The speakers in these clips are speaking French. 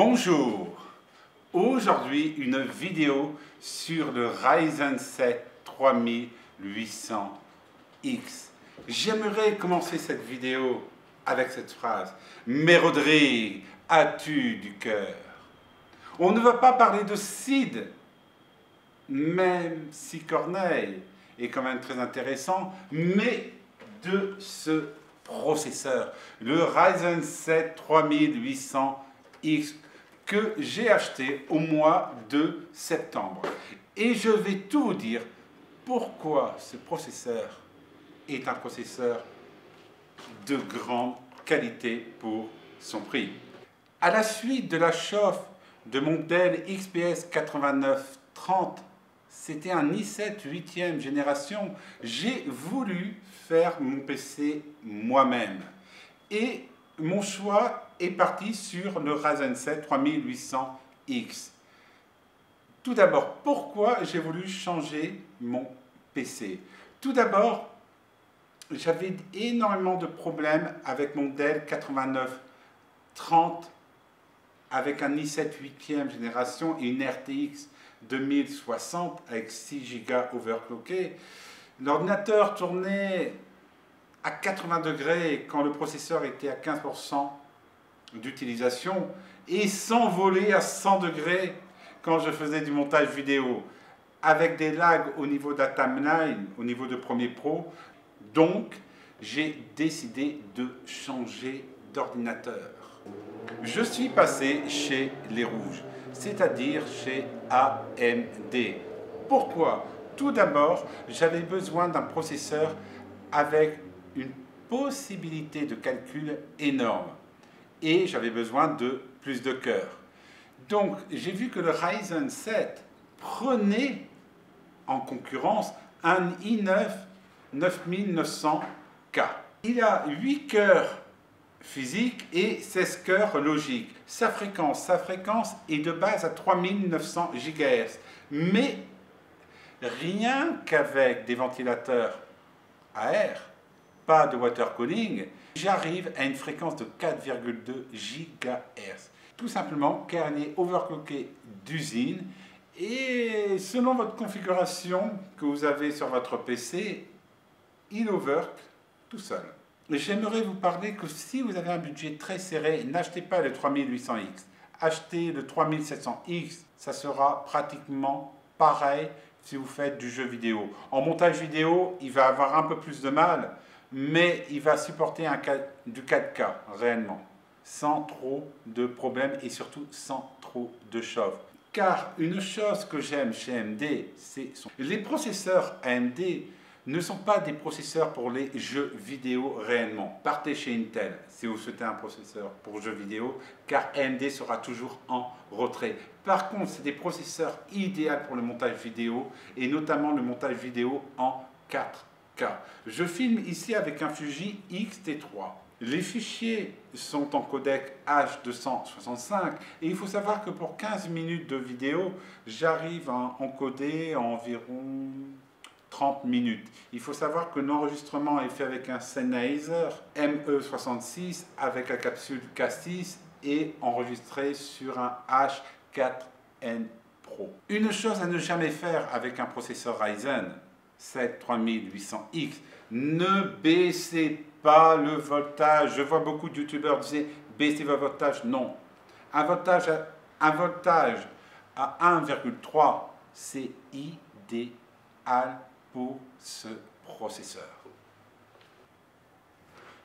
Bonjour, aujourd'hui une vidéo sur le Ryzen 7 3800X. J'aimerais commencer cette vidéo avec cette phrase: mais Rodrigue, as-tu du cœur? On ne va pas parler de Cid, même si Corneille est quand même très intéressant, mais de ce processeur, le Ryzen 7 3800X, que j'ai acheté au mois de septembre. Et je vais tout vous dire pourquoi ce processeur est un processeur de grande qualité pour son prix. À la suite de la chauffe de mon Dell XPS 8930, c'était un i7 8e génération, j'ai voulu faire mon PC moi-même. Et mon choix est parti sur le Ryzen 7 3800X. Tout d'abord, pourquoi j'ai voulu changer mon PC? Tout d'abord, j'avais énormément de problèmes avec mon Dell 8930 avec un i7 8e génération et une RTX 2060 avec 6 Go overclocké. L'ordinateur tournait à 80 degrés quand le processeur était à 15% d'utilisation et s'envolait à 100 degrés quand je faisais du montage vidéo, avec des lags au niveau de la timeline, au niveau de Premiere Pro. Donc, j'ai décidé de changer d'ordinateur. Je suis passé chez les rouges, c'est-à-dire chez AMD. Pourquoi? Tout d'abord, j'avais besoin d'un processeur avec une possibilité de calcul énorme et j'avais besoin de plus de cœur. Donc, j'ai vu que le Ryzen 7 prenait en concurrence un i9 9900K. Il a 8 cœurs physiques et 16 cœurs logiques. Sa fréquence est de base à 3900 GHz. Mais rien qu'avec des ventilateurs à air, pas de water cooling, j'arrive à une fréquence de 4,2 GHz. Tout simplement car il est overclocké d'usine et selon votre configuration que vous avez sur votre PC, il overclock tout seul. J'aimerais vous parler que si vous avez un budget très serré, n'achetez pas le 3800X. Achetez le 3700X, ça sera pratiquement pareil si vous faites du jeu vidéo. En montage vidéo, il va avoir un peu plus de mal, mais il va supporter du 4K réellement, sans trop de problèmes et surtout sans trop de chauffe. Car une chose que j'aime chez AMD, c'est les processeurs AMD ne sont pas des processeurs pour les jeux vidéo réellement. Partez chez Intel si vous souhaitez un processeur pour jeux vidéo, car AMD sera toujours en retrait. Par contre, c'est des processeurs idéaux pour le montage vidéo, et notamment le montage vidéo en 4K. Je filme ici avec un Fuji X-T3. Les fichiers sont en codec H265 et il faut savoir que pour 15 minutes de vidéo, j'arrive à encoder environ 30 minutes. Il faut savoir que l'enregistrement est fait avec un Sennheiser ME66 avec la capsule K6 et enregistré sur un H4n Pro. Une chose à ne jamais faire avec un processeur Ryzen 7 3800X, ne baissez pas le voltage. Je vois beaucoup de youtubeurs dire baissez votre voltage. Non. Un voltage à 1,3, c'est idéal pour ce processeur.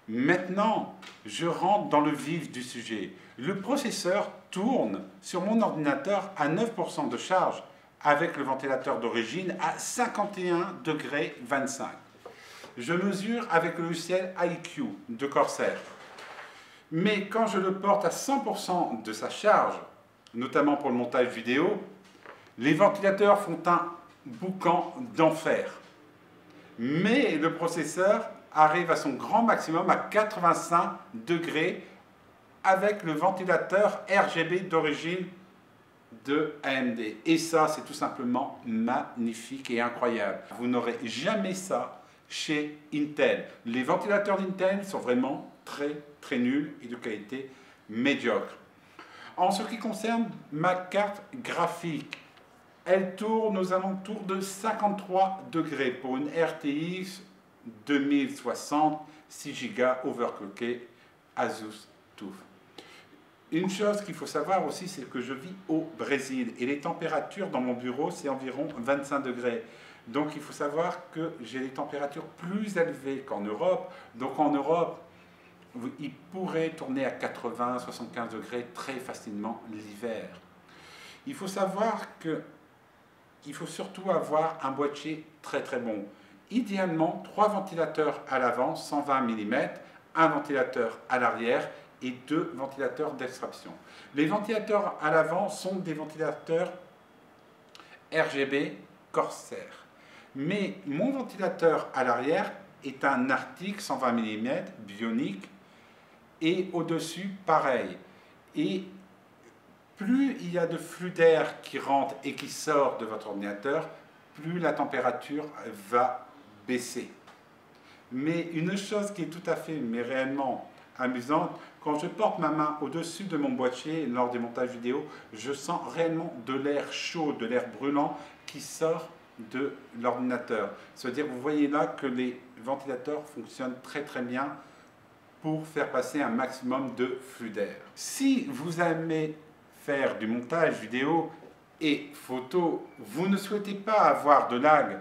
Maintenant, je rentre dans le vif du sujet. Le processeur tourne sur mon ordinateur à 9% de charge avec le ventilateur d'origine à 51 degrés 25. Je mesure avec le logiciel IQ de Corsair. Mais quand je le porte à 100% de sa charge, notamment pour le montage vidéo, les ventilateurs font un boucan d'enfer. Mais le processeur arrive à son grand maximum à 85 degrés avec le ventilateur RGB d'origine de AMD. Et ça, c'est tout simplement magnifique et incroyable. Vous n'aurez jamais ça chez Intel. Les ventilateurs d'Intel sont vraiment très nuls et de qualité médiocre. En ce qui concerne ma carte graphique, elle tourne aux alentours de 53 degrés pour une RTX 2060, 6 Go overclocké, Asus TUF. Une chose qu'il faut savoir aussi, c'est que je vis au Brésil et les températures dans mon bureau, c'est environ 25 degrés. Donc il faut savoir que j'ai des températures plus élevées qu'en Europe. Donc en Europe, il pourrait tourner à 80-75 degrés très facilement l'hiver. Il faut savoir que il faut surtout avoir un boîtier très très bon. Idéalement, 3 ventilateurs à l'avant, 120 mm, un ventilateur à l'arrière et 2 ventilateurs d'extraction. Les ventilateurs à l'avant sont des ventilateurs RGB Corsair. Mais mon ventilateur à l'arrière est un Arctic 120 mm bionique et au-dessus pareil. Et plus il y a de flux d'air qui rentre et qui sort de votre ordinateur, plus la température va baisser. Mais une chose qui est tout à fait, mais réellement amusante, quand je porte ma main au-dessus de mon boîtier lors des montages vidéo, je sens réellement de l'air chaud, de l'air brûlant qui sort de l'ordinateur. C'est-à-dire, vous voyez là que les ventilateurs fonctionnent très très bien pour faire passer un maximum de flux d'air. Si vous aimez faire du montage vidéo et photo, vous ne souhaitez pas avoir de lag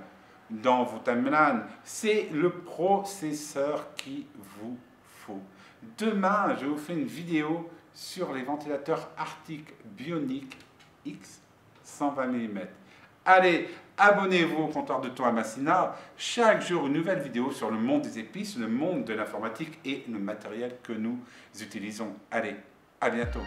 dans vos timelines, c'est le processeur qu'il vous faut. Demain, je vous fais une vidéo sur les ventilateurs Arctic Bionic X 120 mm. Allez, abonnez-vous au comptoir de Thomasina. Chaque jour, une nouvelle vidéo sur le monde des épices, le monde de l'informatique et le matériel que nous utilisons. Allez, à bientôt.